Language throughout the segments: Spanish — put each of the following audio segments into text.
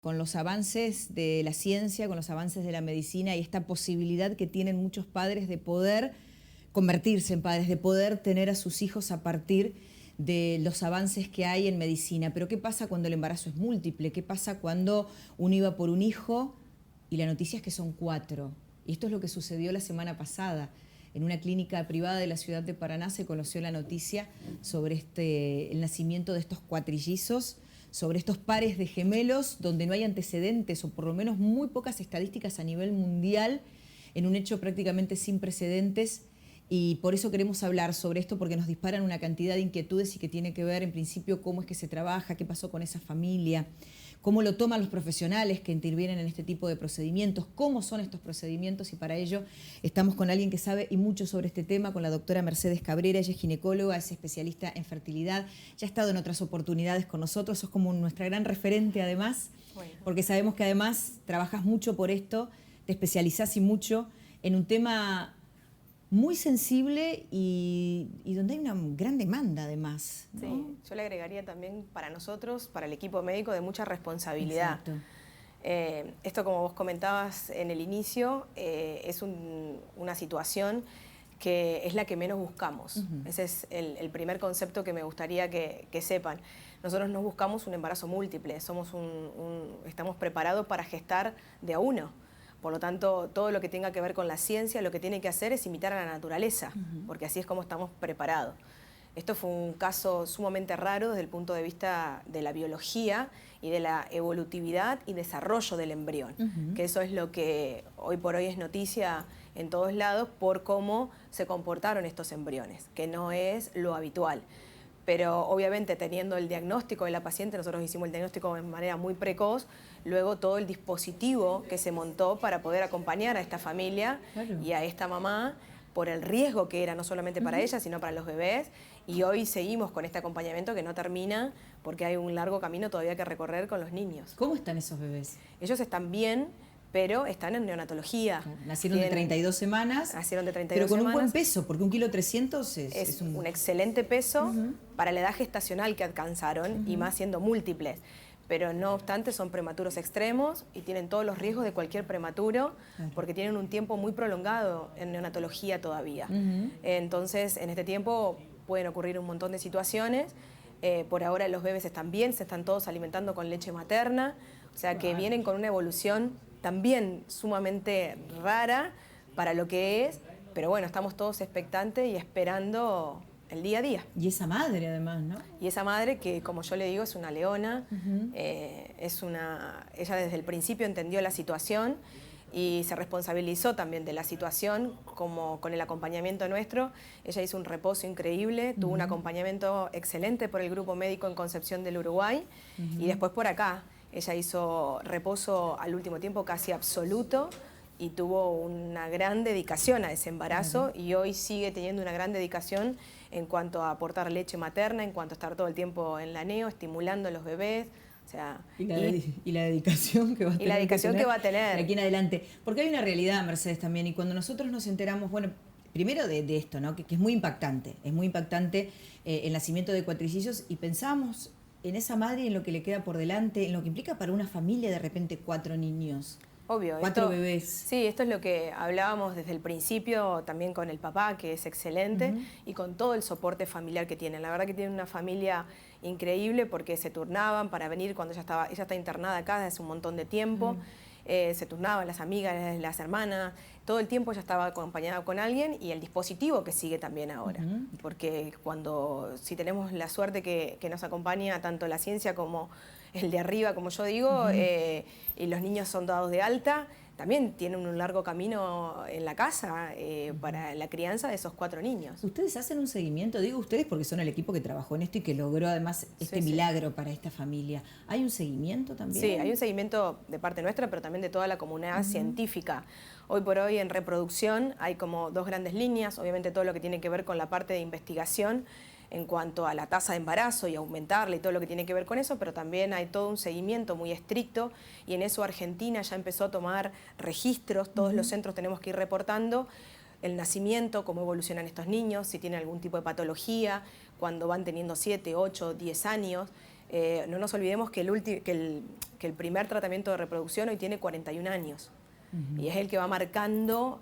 con los avances de la ciencia, con los avances de la medicina y esta posibilidad que tienen muchos padres de poder convertirse en padres, de poder tener a sus hijos a partir de los avances que hay en medicina. Pero ¿qué pasa cuando el embarazo es múltiple? ¿Qué pasa cuando uno iba por un hijo y la noticia es que son 4? Y esto es lo que sucedió la semana pasada. En una clínica privada de la ciudad de Paraná se conoció la noticia sobre el nacimiento de estos cuatrillizos, sobre estos pares de gemelos donde no hay antecedentes o por lo menos muy pocas estadísticas a nivel mundial, en un hecho prácticamente sin precedentes. Y por eso queremos hablar sobre esto, porque nos disparan una cantidad de inquietudes y que tiene que ver en principio cómo es que se trabaja, qué pasó con esa familia, cómo lo toman los profesionales que intervienen en este tipo de procedimientos, cómo son estos procedimientos, y para ello estamos con alguien que sabe y mucho sobre este tema, con la doctora Mercedes Cabrera. Ella es ginecóloga, es especialista en fertilidad, ya ha estado en otras oportunidades con nosotros, sos como nuestra gran referente además, porque sabemos que además trabajas mucho por esto, te especializás y mucho en un tema muy sensible y donde hay una gran demanda además, ¿no? Sí, yo le agregaría también para nosotros, para el equipo médico, de mucha responsabilidad. Exacto. Esto, como vos comentabas en el inicio, es una situación que es la que menos buscamos. Ese es el primer concepto que me gustaría que sepan. Nosotros no buscamos un embarazo múltiple, estamos preparados para gestar de a uno. Por lo tanto, todo lo que tenga que ver con la ciencia, lo que tiene que hacer es imitar a la naturaleza, porque así es como estamos preparados. Esto fue un caso sumamente raro desde el punto de vista de la biología y de la evolutividad y desarrollo del embrión, que eso es lo que hoy por hoy es noticia en todos lados por cómo se comportaron estos embriones, que no es lo habitual. Pero obviamente teniendo el diagnóstico de la paciente, nosotros hicimos el diagnóstico de manera muy precoz, luego todo el dispositivo que se montó para poder acompañar a esta familia y a esta mamá por el riesgo que era no solamente para ella, sino para los bebés, y hoy seguimos con este acompañamiento que no termina porque hay un largo camino todavía que recorrer con los niños. ¿Cómo están esos bebés? Ellos están bien, pero están en neonatología. Nacieron de 32 semanas. Nacieron de 32 pero con semanas. Un buen peso, porque 1,3 kg es un excelente peso para la edad gestacional que alcanzaron, y más siendo múltiples. Pero no obstante son prematuros extremos y tienen todos los riesgos de cualquier prematuro, porque tienen un tiempo muy prolongado en neonatología todavía. Entonces, en este tiempo pueden ocurrir un montón de situaciones. Por ahora los bebés están bien, se están todos alimentando con leche materna, o sea que vienen con una evolución también sumamente rara para lo que es, pero bueno, estamos todos expectantes y esperando el día a día. Y esa madre además, ¿no? Y esa madre que, como yo le digo, es una leona, ella desde el principio entendió la situación y se responsabilizó también de la situación, como con el acompañamiento nuestro. Ella hizo un reposo increíble, tuvo un acompañamiento excelente por el grupo médico en Concepción del Uruguay, y después por acá. Ella hizo reposo al último tiempo casi absoluto y tuvo una gran dedicación a ese embarazo, y hoy sigue teniendo una gran dedicación en cuanto a aportar leche materna, en cuanto a estar todo el tiempo en la neo, estimulando a los bebés. O sea, y la dedicación que va a tener. Y la dedicación que va a tener. De aquí en adelante. Porque hay una realidad, Mercedes, también, y cuando nosotros nos enteramos, bueno, primero de esto, ¿no? Que es muy impactante. Es muy impactante el nacimiento de cuatrillizos, y pensamos en esa madre y en lo que le queda por delante, en lo que implica para una familia de repente 4 niños. Obvio. 4 bebés. Sí, esto es lo que hablábamos desde el principio, también con el papá, que es excelente, y con todo el soporte familiar que tienen. La verdad que tienen una familia increíble, porque se turnaban para venir cuando ella está internada acá desde hace un montón de tiempo. Se turnaban las amigas, las hermanas, todo el tiempo ella estaba acompañada con alguien, y el dispositivo que sigue también ahora. Porque si tenemos la suerte que nos acompaña tanto la ciencia como el de arriba, como yo digo, y los niños son dados de alta, también tienen un largo camino en la casa para la crianza de esos 4 niños. ¿Ustedes hacen un seguimiento? Digo ustedes porque son el equipo que trabajó en esto y que logró además milagro para esta familia. ¿Hay un seguimiento también? Sí, hay un seguimiento de parte nuestra, pero también de toda la comunidad científica. Hoy por hoy en reproducción hay como 2 grandes líneas, obviamente todo lo que tiene que ver con la parte de investigación en cuanto a la tasa de embarazo y aumentarla y todo lo que tiene que ver con eso, pero también hay todo un seguimiento muy estricto, y en eso Argentina ya empezó a tomar registros. Todos los centros tenemos que ir reportando el nacimiento, cómo evolucionan estos niños, si tienen algún tipo de patología, cuando van teniendo 7, 8, 10 años. No nos olvidemos que el primer tratamiento de reproducción hoy tiene 41 años. Y es el que va marcando,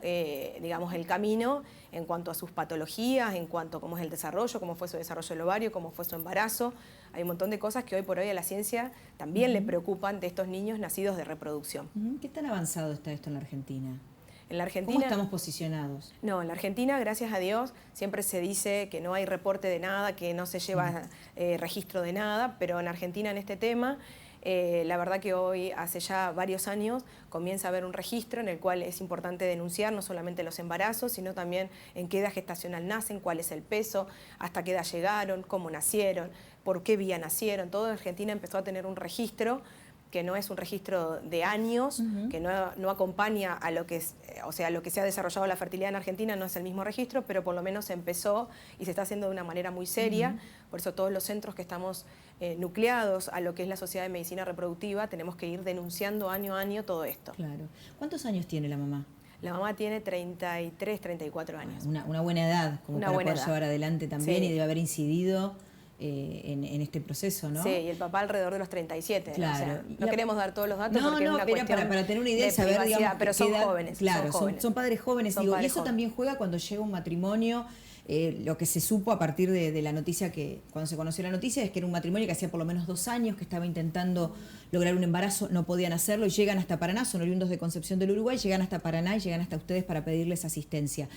digamos, el camino en cuanto a sus patologías, en cuanto a cómo es el desarrollo, cómo fue su desarrollo del ovario, cómo fue su embarazo. Hay un montón de cosas que hoy por hoy a la ciencia también le preocupan de estos niños nacidos de reproducción. ¿Qué tan avanzado está esto en la Argentina? En la Argentina, ¿cómo estamos posicionados? No, en la Argentina, gracias a Dios, siempre se dice que no hay reporte de nada, que no se lleva registro de nada, pero en Argentina en este tema, la verdad que hoy, hace ya varios años, comienza a haber un registro en el cual es importante denunciar no solamente los embarazos, sino también en qué edad gestacional nacen, cuál es el peso, hasta qué edad llegaron, cómo nacieron, por qué vía nacieron. Todo en Argentina empezó a tener un registro que no es un registro de años, que no acompaña a lo que es, o sea, lo que se ha desarrollado la fertilidad en Argentina, no es el mismo registro, pero por lo menos empezó y se está haciendo de una manera muy seria. Por eso todos los centros que estamos nucleados a lo que es la Sociedad de Medicina Reproductiva tenemos que ir denunciando año a año todo esto. Claro. ¿Cuántos años tiene la mamá? La mamá tiene 33, 34 años. Una buena edad, como para poder llevar adelante también, y debe haber incidido en este proceso, ¿no? Sí, y el papá alrededor de los 37. Claro. O sea, no queremos dar todos los datos porque es una pero cuestión para tener una idea y saber, digamos, pero son jóvenes. Claro, son padres jóvenes. Son Digo, padres y eso jóvenes. también juega cuando llega un matrimonio. Lo que se supo a partir de la noticia, que cuando se conoció la noticia, es que era un matrimonio que hacía por lo menos 2 años que estaba intentando lograr un embarazo, no podían hacerlo y llegan hasta Paraná, son oriundos de Concepción del Uruguay, llegan hasta Paraná y llegan hasta ustedes para pedirles asistencia.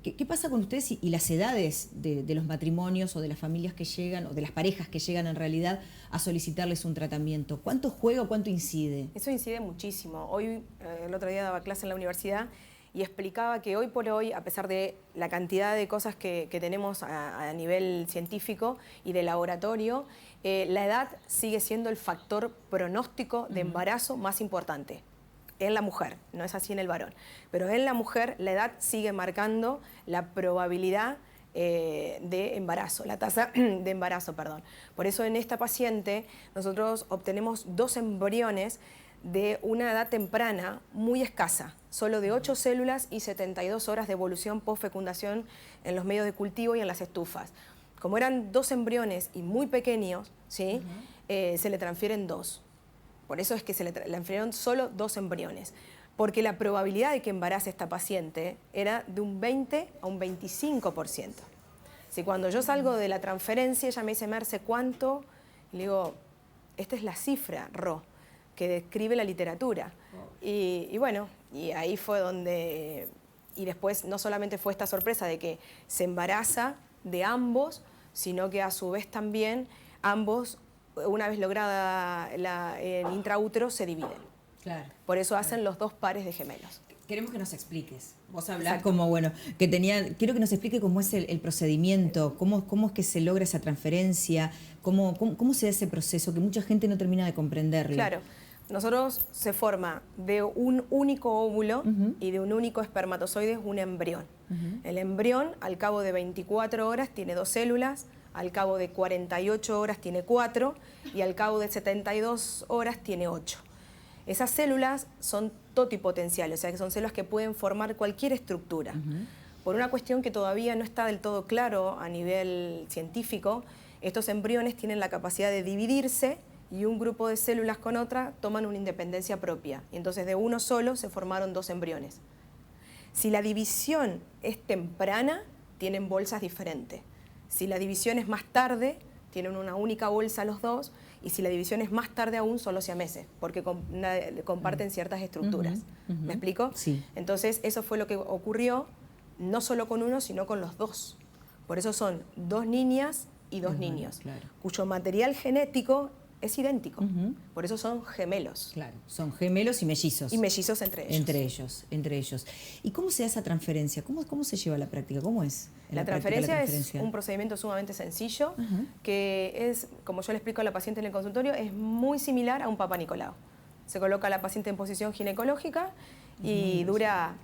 ¿Qué pasa con ustedes y las edades de los matrimonios o de las familias que llegan, o de las parejas que llegan en realidad a solicitarles un tratamiento? ¿Cuánto juega o cuánto incide? Eso incide muchísimo. Hoy, el otro día daba clase en la universidad y explicaba que hoy por hoy, a pesar de la cantidad de cosas que tenemos a nivel científico y de laboratorio, la edad sigue siendo el factor pronóstico de embarazo más importante en la mujer, no es así en el varón. Pero en la mujer la edad sigue marcando la probabilidad de embarazo, la tasa de embarazo, perdón. Por eso en esta paciente nosotros obtenemos 2 embriones de una edad temprana muy escasa, solo de 8 células y 72 horas de evolución post-fecundación en los medios de cultivo y en las estufas. Como eran 2 embriones y muy pequeños, ¿sí? Se le transfieren 2. Por eso es que se le transfirieron solo 2 embriones, porque la probabilidad de que embarace esta paciente era de un 20 a un 25%. Si cuando yo salgo de la transferencia, ella me dice, Merce, ¿cuánto? Y le digo, esta es la cifra, Ro, que describe la literatura. Y bueno, y ahí fue donde... Y después no solamente fue esta sorpresa de que se embaraza de ambos, sino que a su vez también ambos, una vez lograda el intraútero, se dividen. Claro. Por eso hacen los 2 pares de gemelos. Queremos que nos expliques. Vos hablás como, bueno, quiero que nos explique cómo es el procedimiento, cómo es que se logra esa transferencia, cómo se da ese proceso, que mucha gente no termina de comprenderlo. Claro. Nosotros se forma de un único óvulo y de un único espermatozoide un embrión. El embrión, al cabo de 24 horas, tiene 2 células, al cabo de 48 horas tiene 4 y al cabo de 72 horas tiene 8. Esas células son totipotenciales, o sea que son células que pueden formar cualquier estructura. Por una cuestión que todavía no está del todo claro a nivel científico, estos embriones tienen la capacidad de dividirse y un grupo de células con otra toman una independencia propia. Y entonces de uno solo se formaron 2 embriones. Si la división es temprana, tienen bolsas diferentes. Si la división es más tarde, tienen una única bolsa los 2. Y si la división es más tarde aún, son los siameses, porque comparten ciertas estructuras. ¿Me explico? Sí. Entonces eso fue lo que ocurrió, no solo con uno, sino con los 2. Por eso son 2 niñas y 2 niños, claro, cuyo material genético es idéntico. Por eso son gemelos. Claro, son gemelos y mellizos. Y mellizos entre ellos. Entre ellos. ¿Y cómo se da esa transferencia? ¿Cómo se lleva a la práctica? ¿Cómo es? La transferencia es un procedimiento sumamente sencillo, que es, como yo le explico a la paciente en el consultorio, es muy similar a un Papá Nicolau. Se coloca a la paciente en posición ginecológica y dura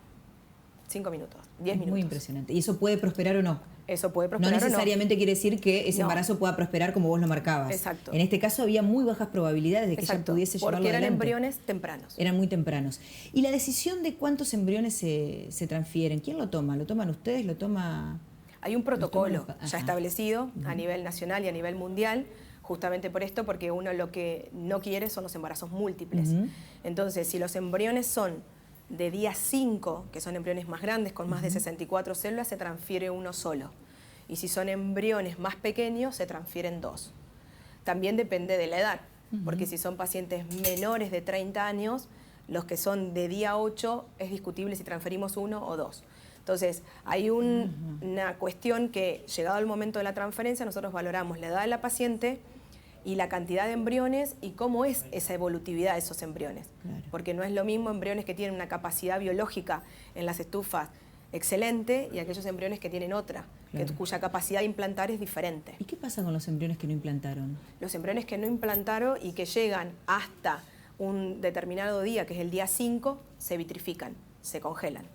5 minutos, 10 minutos. Muy impresionante. ¿Y eso puede prosperar o no? Eso puede prosperar. No necesariamente quiere decir que ese No. embarazo pueda prosperar como vos lo marcabas. Exacto. En este caso había muy bajas probabilidades de que ella pudiese llevarlo porque eran adelante. embriones tempranos. Eran muy tempranos. ¿Y la decisión de cuántos embriones se transfieren? ¿Quién lo toma? ¿Lo toman ustedes? ¿Lo toma...? Hay un protocolo Ajá. ya establecido a nivel nacional y a nivel mundial, justamente por esto, porque uno lo que no quiere son los embarazos múltiples. Entonces, si los embriones son de día 5, que son embriones más grandes, con más de 64 células, se transfiere uno solo. Y si son embriones más pequeños, se transfieren 2. También depende de la edad, porque si son pacientes menores de 30 años, los que son de día 8, es discutible si transferimos 1 o 2. Entonces, hay una cuestión que, llegado el momento de la transferencia, nosotros valoramos la edad de la paciente y la cantidad de embriones y cómo es esa evolutividad de esos embriones. Claro. Porque no es lo mismo embriones que tienen una capacidad biológica en las estufas excelente y aquellos embriones que tienen otra, claro, cuya capacidad de implantar es diferente. ¿Y qué pasa con los embriones que no implantaron? Los embriones que no implantaron y que llegan hasta un determinado día, que es el día 5, se vitrifican, se congelan.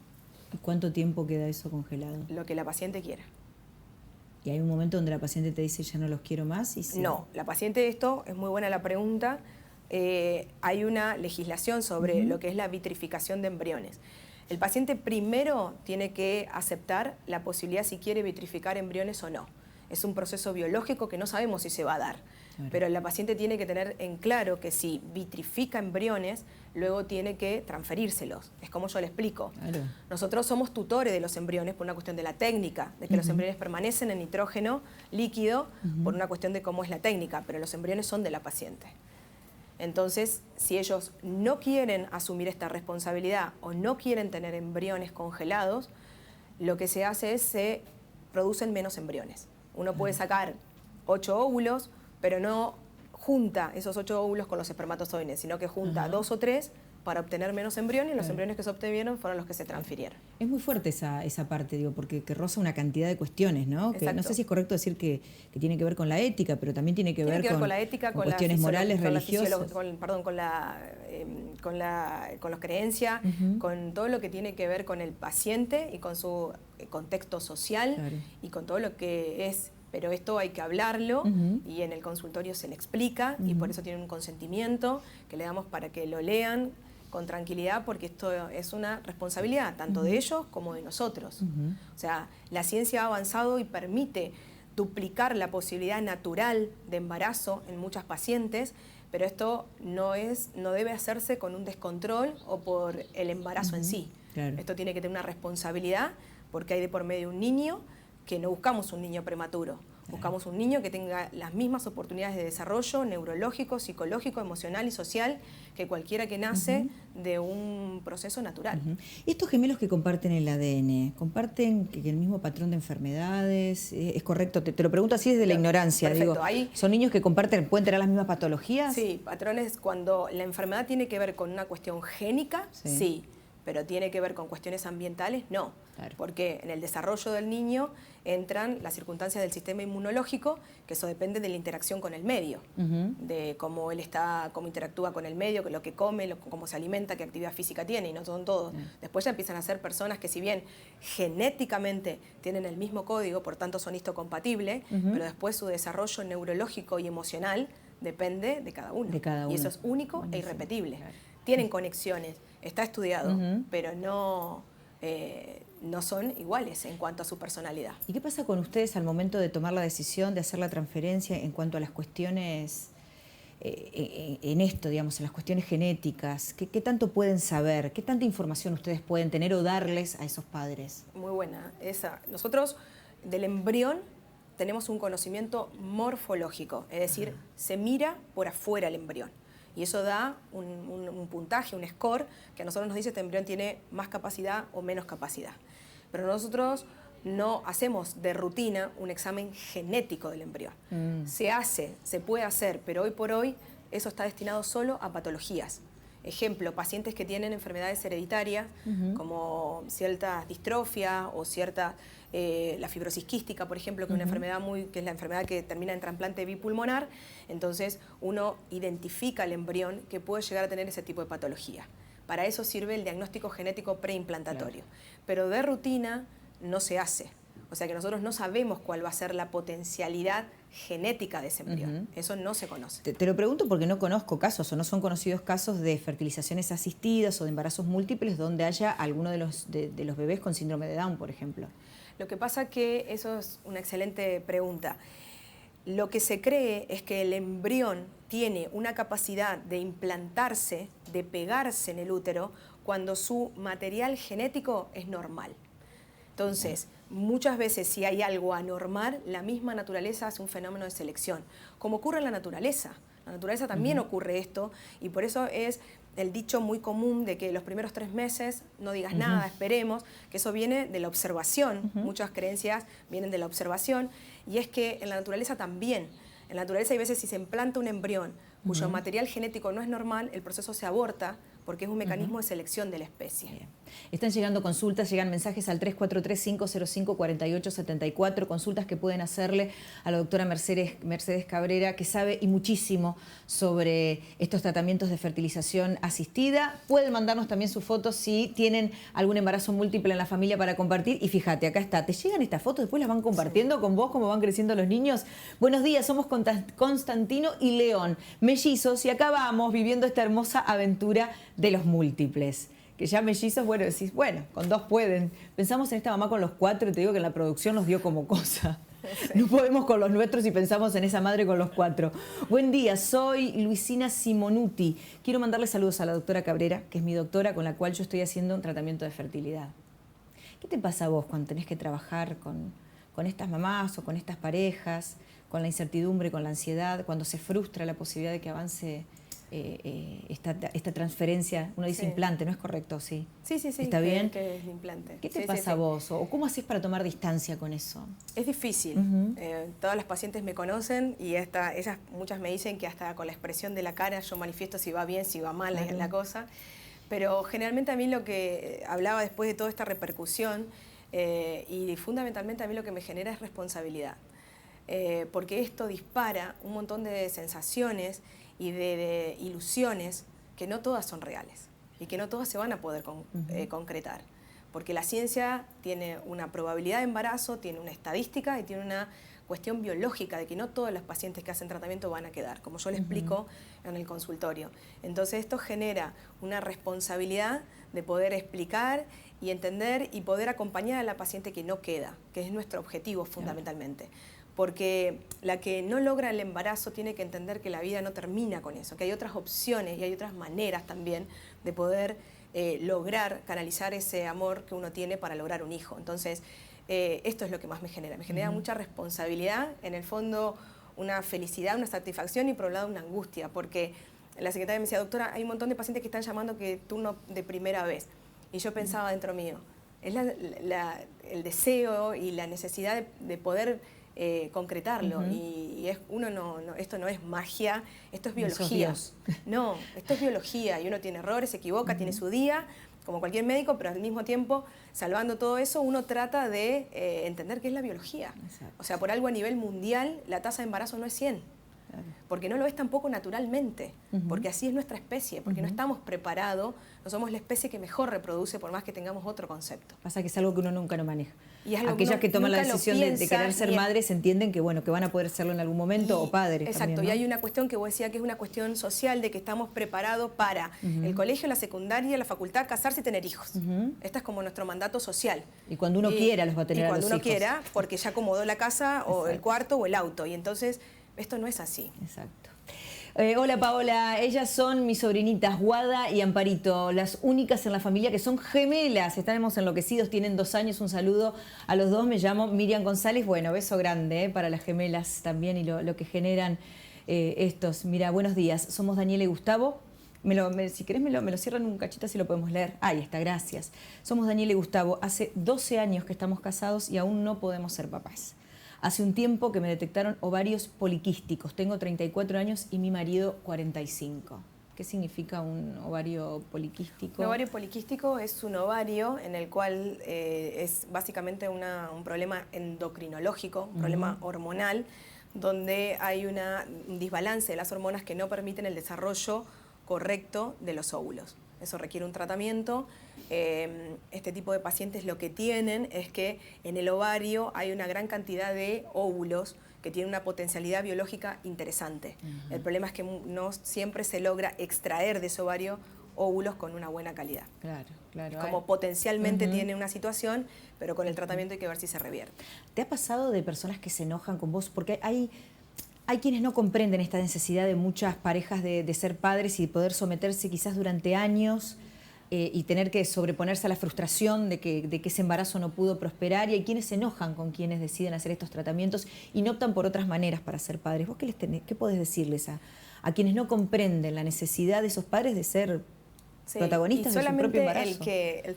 ¿Y cuánto tiempo queda eso congelado? Lo que la paciente quiera. ¿Y hay un momento donde la paciente te dice ya no los quiero más? Y No, la paciente, esto es muy buena la pregunta, hay una legislación sobre lo que es la vitrificación de embriones. El paciente primero tiene que aceptar la posibilidad si quiere vitrificar embriones o no. Es un proceso biológico que no sabemos si se va a dar, claro, pero la paciente tiene que tener en claro que si vitrifica embriones, luego tiene que transferírselos. Es como yo le explico. Claro. Nosotros somos tutores de los embriones por una cuestión de la técnica, de que los embriones permanecen en nitrógeno líquido por una cuestión de cómo es la técnica, pero los embriones son de la paciente. Entonces, si ellos no quieren asumir esta responsabilidad o no quieren tener embriones congelados, lo que se hace es se producen menos embriones. Uno puede sacar 8 óvulos, pero no junta esos 8 óvulos con los espermatozoides, sino que junta 2 o 3 para obtener menos embriones, y los embriones que se obtuvieron fueron los que se transfirieron. Es muy fuerte esa parte, digo, porque que roza una cantidad de cuestiones, ¿no? Que no sé si es correcto decir que tiene que ver con la ética, pero también tiene que ver con la ética, con cuestiones morales, religiosas. Con las creencias, con todo lo que tiene que ver con el paciente y con su contexto social, claro, y con todo lo que es. Pero esto hay que hablarlo y en el consultorio se le explica y por eso tiene un consentimiento que le damos para que lo lean con tranquilidad, porque esto es una responsabilidad tanto de ellos como de nosotros. O sea, la ciencia ha avanzado y permite duplicar la posibilidad natural de embarazo en muchas pacientes, pero esto no debe hacerse con un descontrol o por el embarazo en sí. Claro. Esto tiene que tener una responsabilidad porque hay de por medio un niño, que no buscamos un niño prematuro, buscamos un niño que tenga las mismas oportunidades de desarrollo neurológico, psicológico, emocional y social que cualquiera que nace de un proceso natural. ¿Y estos gemelos que comparten el ADN, comparten el mismo patrón de enfermedades? ¿Es correcto? Te lo pregunto así desde la ignorancia. Perfecto. Digo, Ahí, ¿son niños que pueden tener las mismas patologías? Sí, patrones cuando la enfermedad tiene que ver con una cuestión génica, sí, pero tiene que ver con cuestiones ambientales, no. Claro. Porque en el desarrollo del niño entran las circunstancias del sistema inmunológico, que eso depende de la interacción con el medio, de cómo él cómo interactúa con el medio, lo que come, cómo se alimenta, qué actividad física tiene, y no son todos. Después ya empiezan a ser personas que, si bien genéticamente tienen el mismo código, por tanto son histocompatibles, pero después su desarrollo neurológico y emocional depende de cada uno. Y eso es único e irrepetible. Claro. Tienen conexiones, está estudiado, pero no son iguales en cuanto a su personalidad. ¿Y qué pasa con ustedes al momento de tomar la decisión de hacer la transferencia en cuanto a las cuestiones, en esto, digamos, en las cuestiones genéticas? ¿Qué tanto pueden saber? ¿Qué tanta información ustedes pueden tener o darles a esos padres? Muy buena esa. Nosotros del embrión tenemos un conocimiento morfológico, es decir, se mira por afuera el embrión. Y eso da un puntaje, un score, que a nosotros nos dice este embrión tiene más capacidad o menos capacidad. Pero nosotros no hacemos de rutina un examen genético del embrión. Se puede hacer, pero hoy por hoy eso está destinado solo a patologías. Ejemplo, pacientes que tienen enfermedades hereditarias, como cierta distrofia o cierta, la fibrosis quística, por ejemplo, que es una enfermedad que es la enfermedad que termina en trasplante bipulmonar. Entonces uno identifica el embrión que puede llegar a tener ese tipo de patología. Para eso sirve el diagnóstico genético preimplantatorio. Claro. Pero de rutina no se hace. O sea que nosotros no sabemos cuál va a ser la potencialidad genética de ese embrión. Eso no se conoce. Te lo pregunto porque no conozco casos o no son conocidos casos de fertilizaciones asistidas o de embarazos múltiples donde haya alguno de los bebés con síndrome de Down, por ejemplo. Lo que pasa que eso es una excelente pregunta. lo que se cree es que el embrión tiene una capacidad de implantarse, de pegarse en el útero, cuando su material genético es normal. Entonces, muchas veces si hay algo anormal, la misma naturaleza hace un fenómeno de selección, como ocurre en la naturaleza. En la naturaleza también ocurre esto, y por eso es el dicho muy común de que los primeros 3 meses no digas nada, esperemos, que eso viene de la observación. Muchas creencias vienen de la observación, y es que en la naturaleza también. En la naturaleza hay veces si se implanta un embrión cuyo material genético no es normal, el proceso se aborta porque es un mecanismo de selección de la especie. Bien. Están llegando consultas, llegan mensajes al 343-505-4874, consultas que pueden hacerle a la doctora Mercedes Cabrera, que sabe y muchísimo sobre estos tratamientos de fertilización asistida. Pueden mandarnos también sus fotos si tienen algún embarazo múltiple en la familia para compartir. Y fíjate, acá está, te llegan estas fotos, después las van compartiendo con vos, cómo van creciendo los niños. Buenos días, somos Constantino y León, mellizos, y acá vamos viviendo esta hermosa aventura de los múltiples. Que ya mellizos, bueno, decís, bueno, con 2 pueden. Pensamos en esta mamá con los 4 y te digo que en la producción nos dio como cosa. Sí. No podemos con los nuestros y pensamos en esa madre con los 4. Buen día, soy Luisina Simonuti. Quiero mandarle saludos a la doctora Cabrera, que es mi doctora con la cual yo estoy haciendo un tratamiento de fertilidad. ¿Qué te pasa a vos cuando tenés que trabajar con estas mamás o con estas parejas, con la incertidumbre, con la ansiedad, cuando se frustra la posibilidad de que avance esta transferencia? Uno dice implante, ¿no es correcto? Sí. Sí. ¿Está bien? Que es implante. ¿Qué te pasa a vos? ¿O cómo haces para tomar distancia con eso? Es difícil. Todas las pacientes me conocen y ellas muchas me dicen que hasta con la expresión de la cara yo manifiesto si va bien, si va mal la cosa. Pero generalmente a mí lo que hablaba después de toda esta repercusión y fundamentalmente a mí lo que me genera es responsabilidad. Porque esto dispara un montón de sensaciones y de ilusiones que no todas son reales y que no todas se van a poder concretar. Porque la ciencia tiene una probabilidad de embarazo, tiene una estadística y tiene una cuestión biológica de que no todos los pacientes que hacen tratamiento van a quedar, como yo le explico en el consultorio. Entonces esto genera una responsabilidad de poder explicar y entender y poder acompañar a la paciente que no queda, que es nuestro objetivo fundamentalmente. Porque la que no logra el embarazo tiene que entender que la vida no termina con eso, que hay otras opciones y hay otras maneras también de poder lograr canalizar ese amor que uno tiene para lograr un hijo. Entonces, esto es lo que más me genera mucha responsabilidad, en el fondo una felicidad, una satisfacción y por un lado una angustia, porque la secretaria me decía, doctora, hay un montón de pacientes que están llamando que turno de primera vez. Y yo pensaba dentro mío, es el deseo y la necesidad de poder concretarlo. Y esto no es magia, esto es biología. No, esto es biología y uno tiene errores, se equivoca, tiene su día, como cualquier médico, pero al mismo tiempo, salvando todo eso, uno trata de entender qué es la biología. Exacto. O sea, por algo a nivel mundial, la tasa de embarazo no es 100. Porque no lo es tampoco naturalmente, porque así es nuestra especie, porque no estamos preparados, no somos la especie que mejor reproduce por más que tengamos otro concepto. Pasa que es algo que uno nunca lo maneja. Y es algo aquellas que toman la decisión de querer ser madres entienden que, bueno, que van a poder serlo en algún momento o padres. Exacto, también, ¿no? Y hay una cuestión que vos decías que es una cuestión social de que estamos preparados para el colegio, la secundaria, la facultad, casarse y tener hijos. Este es como nuestro mandato social. Y cuando uno quiera los va a tener a los hijos. Y cuando uno quiera, porque ya acomodó la casa o el cuarto o el auto. Y entonces esto no es así. Exacto. Hola Paola, ellas son mis sobrinitas Guada y Amparito, las únicas en la familia que son gemelas. Estamos enloquecidos, tienen 2 años. Un saludo a los 2, me llamo Miriam González. Bueno, beso grande para las gemelas también y lo que generan estos. Mira, buenos días, somos Daniela y Gustavo. Si querés me lo cierran un cachito así lo podemos leer. Ahí está, gracias. Somos Daniela y Gustavo, hace 12 años que estamos casados y aún no podemos ser papás. Hace un tiempo que me detectaron ovarios poliquísticos. Tengo 34 años y mi marido 45. ¿Qué significa un ovario poliquístico? Un ovario poliquístico es un ovario en el cual es básicamente un problema endocrinológico, un problema hormonal, donde hay un desbalance de las hormonas que no permiten el desarrollo correcto de los óvulos. Eso requiere un tratamiento. Este tipo de pacientes lo que tienen es que en el ovario hay una gran cantidad de óvulos que tienen una potencialidad biológica interesante. El problema es que no siempre se logra extraer de ese ovario óvulos con una buena calidad. Claro. Como potencialmente tiene una situación, pero con el tratamiento hay que ver si se revierte. ¿Te ha pasado de personas que se enojan con vos? Porque hay Hay quienes no comprenden esta necesidad de muchas parejas de ser padres y de poder someterse quizás durante años y tener que sobreponerse a la frustración de que ese embarazo no pudo prosperar. Y hay quienes se enojan con quienes deciden hacer estos tratamientos y no optan por otras maneras para ser padres. ¿Vos qué podés decirles a quienes no comprenden la necesidad de esos padres de ser protagonistas de su propio embarazo?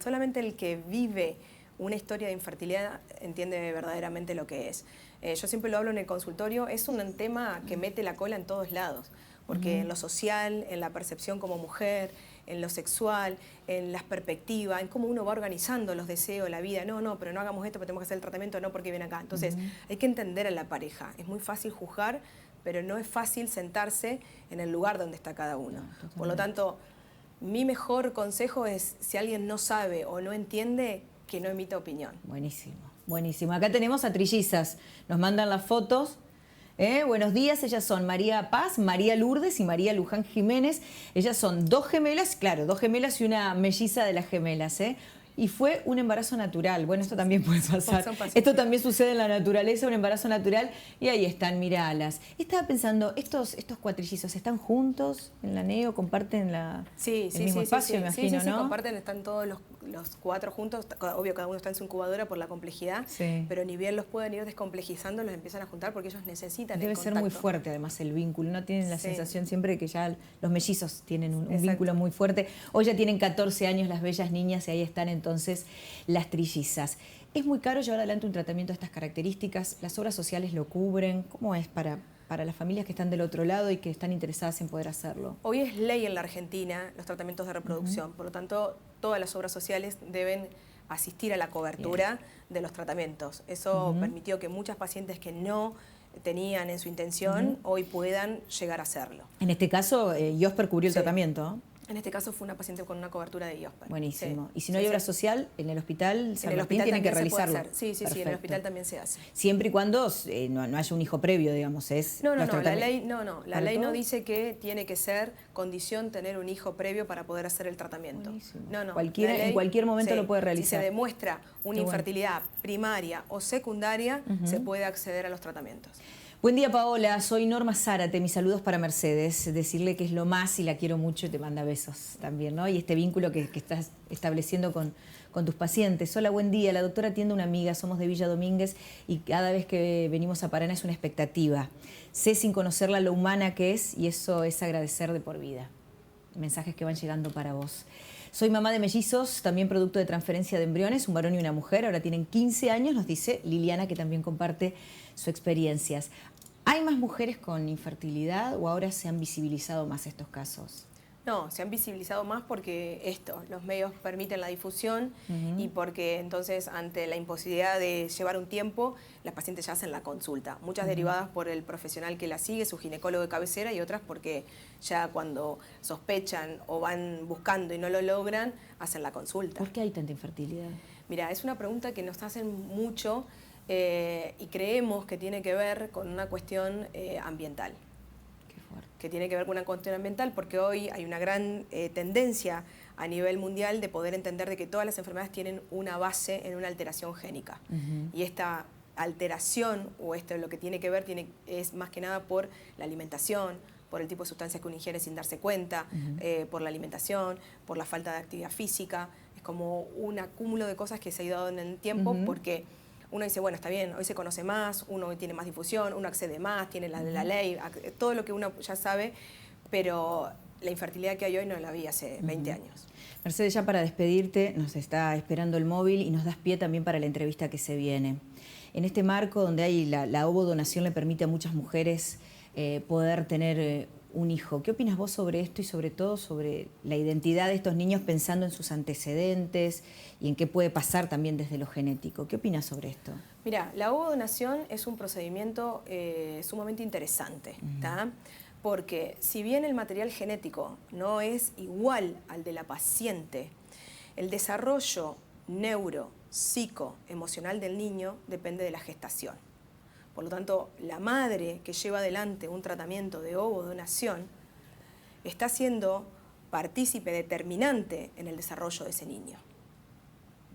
Solamente el que vive una historia de infertilidad entiende verdaderamente lo que es. Yo siempre lo hablo en el consultorio, es un tema que mete la cola en todos lados, porque en lo social, en la percepción como mujer, en lo sexual, en las perspectivas, en cómo uno va organizando los deseos, la vida. No, pero no hagamos esto porque tenemos que hacer el tratamiento, no porque viene acá. Entonces, hay que entender a la pareja. Es muy fácil juzgar, pero no es fácil sentarse en el lugar donde está cada uno. Por lo tanto, mi mejor consejo es, si alguien no sabe o no entiende, que no emita opinión. Buenísimo, buenísimo. Acá tenemos a trillizas. Nos mandan las fotos. Buenos días, ellas son María Paz, María Lourdes y María Luján Jiménez. Ellas son 2 gemelas, claro, 2 gemelas y una melliza de las gemelas, Y fue un embarazo natural. Bueno, esto también puede pasar. Esto también sucede en la naturaleza, un embarazo natural. Y ahí están, miralas. Estaba pensando, estos cuatrillizos, ¿están juntos en la neo? ¿Comparten el mismo espacio, me imagino, sí, no? comparten, están todos los 4 juntos. Obvio, cada uno está en su incubadora por la complejidad. Sí. Pero ni bien los pueden ir descomplejizando, los empiezan a juntar porque ellos necesitan Debe el contacto. ser muy fuerte, además, el vínculo. ¿No tienen la sensación siempre de que ya los mellizos tienen un vínculo muy fuerte? Hoy ya tienen 14 años las bellas niñas y ahí están entonces las trillizas. ¿Es muy caro llevar adelante un tratamiento de estas características? ¿Las obras sociales lo cubren? ¿Cómo es para las familias que están del otro lado y que están interesadas en poder hacerlo? Hoy es ley en la Argentina los tratamientos de reproducción, por lo tanto, todas las obras sociales deben asistir a la cobertura de los tratamientos. Eso permitió que muchas pacientes que no tenían en su intención hoy puedan llegar a hacerlo. En este caso, IOSPER cubrió el tratamiento. En este caso fue una paciente con una cobertura de IOSPER. Buenísimo. Y si no hay obra social, en el hospital San Martín tiene que realizarlo. Sí, en el hospital también se hace. Siempre y cuando no haya un hijo previo, digamos. La ley no dice que tiene que ser condición tener un hijo previo para poder hacer el tratamiento. Buenísimo. En cualquier momento lo puede realizar. Si se demuestra una infertilidad primaria o secundaria, se puede acceder a los tratamientos. Buen día, Paola. Soy Norma Zárate. Mis saludos para Mercedes. Decirle que es lo más y la quiero mucho y te manda besos también, ¿no? Y este vínculo que estás estableciendo con tus pacientes. Hola, buen día. La doctora atiende a una amiga. Somos de Villa Domínguez y cada vez que venimos a Paraná es una expectativa. Sé sin conocerla lo humana que es y eso es agradecer de por vida. Mensajes que van llegando para vos. Soy mamá de mellizos, también producto de transferencia de embriones, un varón y una mujer. Ahora tienen 15 años, nos dice Liliana, que también comparte sus experiencias. ¿Hay más mujeres con infertilidad o ahora se han visibilizado más estos casos? No, se han visibilizado más porque los medios permiten la difusión y porque entonces ante la imposibilidad de llevar un tiempo, las pacientes ya hacen la consulta. Muchas derivadas por el profesional que la sigue, su ginecólogo de cabecera, y otras porque ya cuando sospechan o van buscando y no lo logran, hacen la consulta. ¿Por qué hay tanta infertilidad? Mira, es una pregunta que nos hacen mucho y creemos que tiene que ver con una cuestión ambiental. Que tiene que ver con una cuestión ambiental porque hoy hay una gran tendencia a nivel mundial de poder entender de que todas las enfermedades tienen una base en una alteración génica. Y esta alteración o lo que tiene que ver es más que nada por la alimentación, por el tipo de sustancias que uno ingiere sin darse cuenta, por la alimentación, por la falta de actividad física. Es como un acúmulo de cosas que se ha ido dando en el tiempo porque uno dice, bueno, está bien, hoy se conoce más, uno hoy tiene más difusión, uno accede más, tiene la ley, todo lo que uno ya sabe, pero la infertilidad que hay hoy no la vi hace 20 años. Mercedes, ya para despedirte, nos está esperando el móvil y nos das pie también para la entrevista que se viene. En este marco donde hay la ovodonación le permite a muchas mujeres poder tener un hijo. ¿Qué opinas vos sobre esto y sobre todo sobre la identidad de estos niños pensando en sus antecedentes y en qué puede pasar también desde lo genético? ¿Qué opinas sobre esto? Mira, la ovodonación es un procedimiento sumamente interesante, ¿tá? Porque si bien el material genético no es igual al de la paciente, el desarrollo neuro, psico, emocional del niño depende de la gestación. Por lo tanto, la madre que lleva adelante un tratamiento de ovodonación está siendo partícipe determinante en el desarrollo de ese niño.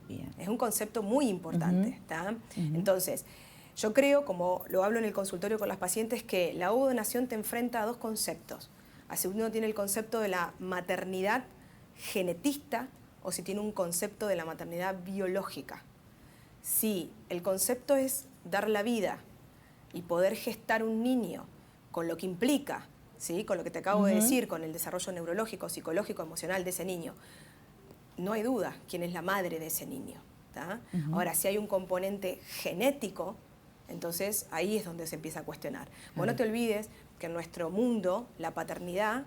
Bien. Es un concepto muy importante. Entonces, Yo creo, como lo hablo en el consultorio con las pacientes, que la ovodonación te enfrenta a dos conceptos. Así uno tiene el concepto de la maternidad genetista o si tiene un concepto de la maternidad biológica. Si el concepto es dar la vida y poder gestar un niño con lo que implica, ¿sí? Con lo que te acabo de decir, con el desarrollo neurológico, psicológico, emocional de ese niño, no hay duda quién es la madre de ese niño. Ahora, si hay un componente genético, entonces ahí es donde se empieza a cuestionar. Bueno, no te olvides que en nuestro mundo la paternidad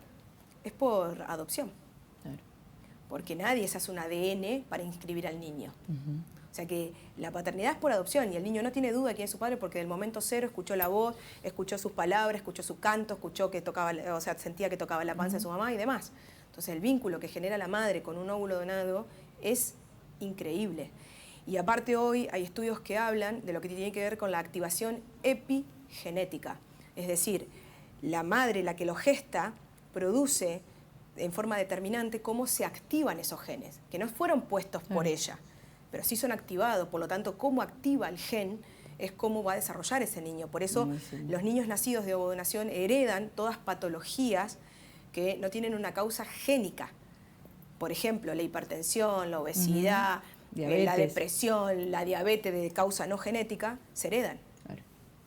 es por adopción. Claro. Porque nadie se hace un ADN para inscribir al niño. O sea que la paternidad es por adopción y el niño no tiene duda de quién es su padre porque del momento cero escuchó la voz, escuchó sus palabras, escuchó su canto, escuchó que tocaba, o sea, sentía que tocaba la panza de su mamá y demás. Entonces el vínculo que genera la madre con un óvulo donado es increíble. Y aparte hoy hay estudios que hablan de lo que tiene que ver con la activación epigenética. Es decir, la madre, la que lo gesta, produce en forma determinante cómo se activan esos genes, que no fueron puestos por ella, pero sí son activados. Por lo tanto, cómo activa el gen es cómo va a desarrollar ese niño. Por eso los niños nacidos de ovodonación heredan todas patologías que no tienen una causa génica. Por ejemplo, la hipertensión, la obesidad, la depresión, la diabetes de causa no genética, se heredan.